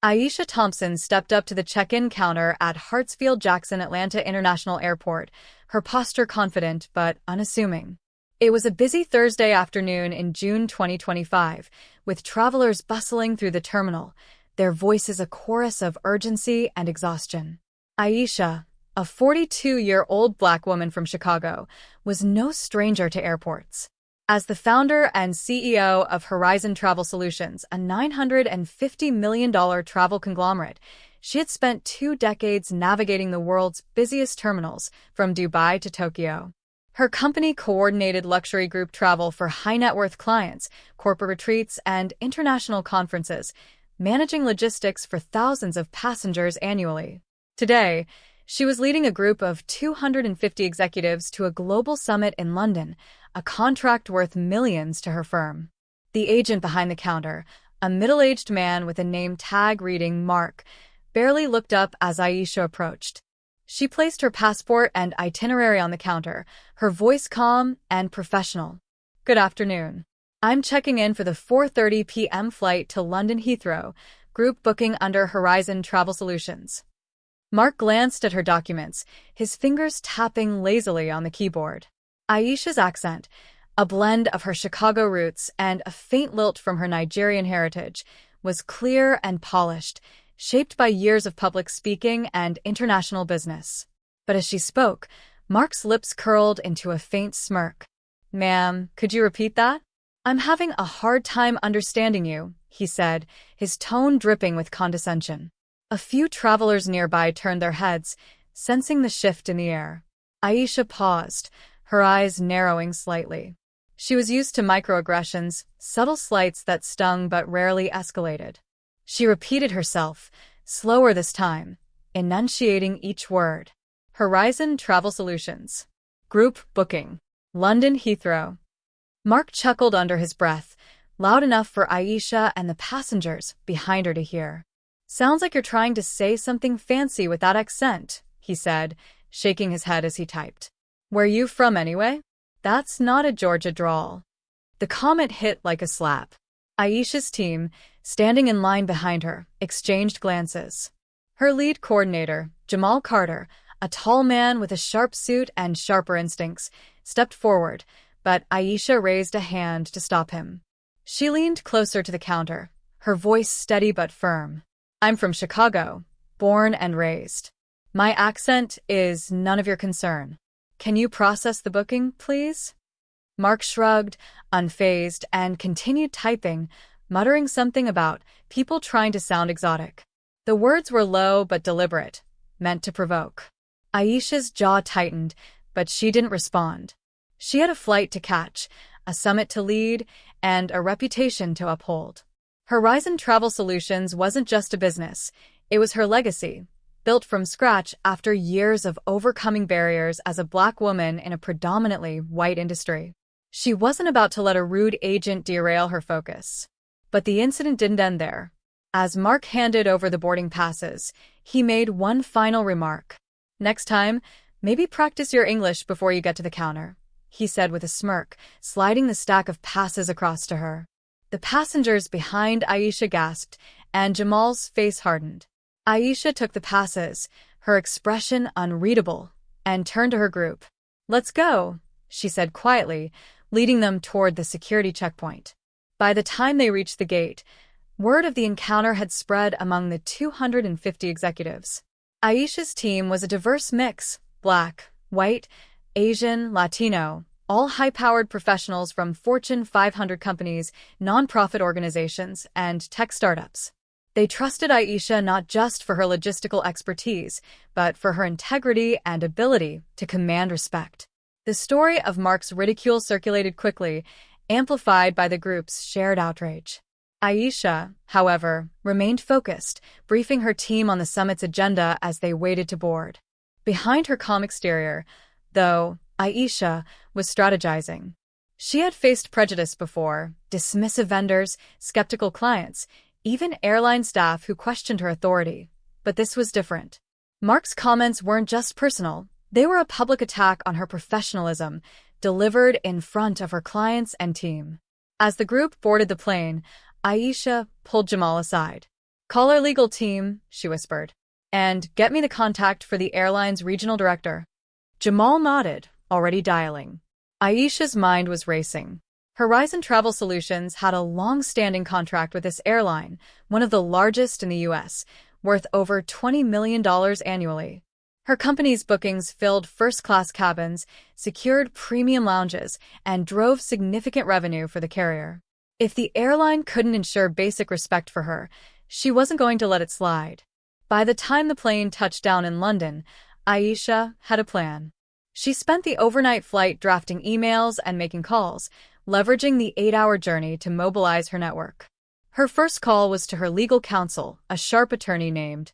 Aisha Thompson stepped up to the check-in counter at Hartsfield-Jackson Atlanta International Airport, her posture confident but unassuming. It was a busy Thursday afternoon in June 2025, with travelers bustling through the terminal, their voices a chorus of urgency and exhaustion. Aisha, a 42-year-old Black woman from Chicago, was no stranger to airports. As the founder and CEO of Horizon Travel Solutions, a $950 million travel conglomerate, she had spent 2 decades navigating the world's busiest terminals, from Dubai to Tokyo. Her company coordinated luxury group travel for high-net-worth clients, corporate retreats, and international conferences, managing logistics for thousands of passengers annually. Today, she was leading a group of 250 executives to a global summit in London, a contract worth millions to her firm. The agent behind the counter, a middle-aged man with a name tag reading Mark, barely looked up as Aisha approached. She placed her passport and itinerary on the counter, her voice calm and professional. "Good afternoon. I'm checking in for the 4:30 p.m. flight to London Heathrow, group booking under Horizon Travel Solutions." Mark glanced at her documents, his fingers tapping lazily on the keyboard. Aisha's accent, a blend of her Chicago roots and a faint lilt from her Nigerian heritage, was clear and polished, shaped by years of public speaking and international business. But as she spoke, Mark's lips curled into a faint smirk. "Ma'am, could you repeat that?" "I'm having a hard time understanding you," he said, his tone dripping with condescension. A few travelers nearby turned their heads, sensing the shift in the air. Aisha paused, her eyes narrowing slightly. She was used to microaggressions, subtle slights that stung but rarely escalated. She repeated herself, slower this time, enunciating each word. "Horizon Travel Solutions. Group booking. London Heathrow." Mark chuckled under his breath, loud enough for Aisha and the passengers behind her to hear. "Sounds like you're trying to say something fancy with that accent," he said, shaking his head as he typed. "Where you from anyway?" "That's not a Georgia drawl." The comment hit like a slap. Aisha's team, standing in line behind her, exchanged glances. Her lead coordinator, Jamal Carter, a tall man with a sharp suit and sharper instincts, stepped forward, but Aisha raised a hand to stop him. She leaned closer to the counter, her voice steady but firm. "I'm from Chicago, born and raised. My accent is none of your concern. Can you process the booking, please?" Mark shrugged, unfazed, and continued typing, muttering something about people trying to sound exotic. The words were low but deliberate, meant to provoke. Aisha's jaw tightened, but she didn't respond. She had a flight to catch, a summit to lead, and a reputation to uphold. Horizon Travel Solutions wasn't just a business, it was her legacy, built from scratch after years of overcoming barriers as a Black woman in a predominantly white industry. She wasn't about to let a rude agent derail her focus. But the incident didn't end there. As Mark handed over the boarding passes, he made one final remark. "Next time, maybe practice your English before you get to the counter," he said with a smirk, sliding the stack of passes across to her. The passengers behind Aisha gasped, and Jamal's face hardened. Aisha took the passes, her expression unreadable, and turned to her group. "Let's go," she said quietly, leading them toward the security checkpoint. By the time they reached the gate, word of the encounter had spread among the 250 executives. Aisha's team was a diverse mix: Black, white, Asian, Latino, all high-powered professionals from Fortune 500 companies, nonprofit organizations, and tech startups. They trusted Aisha not just for her logistical expertise, but for her integrity and ability to command respect. The story of Mark's ridicule circulated quickly, amplified by the group's shared outrage. Aisha, however, remained focused, briefing her team on the summit's agenda as they waited to board. Behind her calm exterior, though, Aisha was strategizing. She had faced prejudice before: dismissive vendors, skeptical clients, even airline staff who questioned her authority. But this was different. Mark's comments weren't just personal, they were a public attack on her professionalism, delivered in front of her clients and team. As the group boarded the plane, Aisha pulled Jamal aside. Call our legal team, she whispered. And get me the contact for the airline's regional director. Jamal nodded, already dialing. Aisha's mind was racing. Horizon Travel Solutions had a long-standing contract with this airline, one of the largest in the U.S., worth over $20 million annually. Her company's bookings filled first-class cabins, secured premium lounges, and drove significant revenue for the carrier. If the airline couldn't ensure basic respect for her, she wasn't going to let it slide. By the time the plane touched down in London, Aisha had a plan. She spent the overnight flight drafting emails and making calls, leveraging the 8-hour journey to mobilize her network. Her first call was to her legal counsel, a sharp attorney named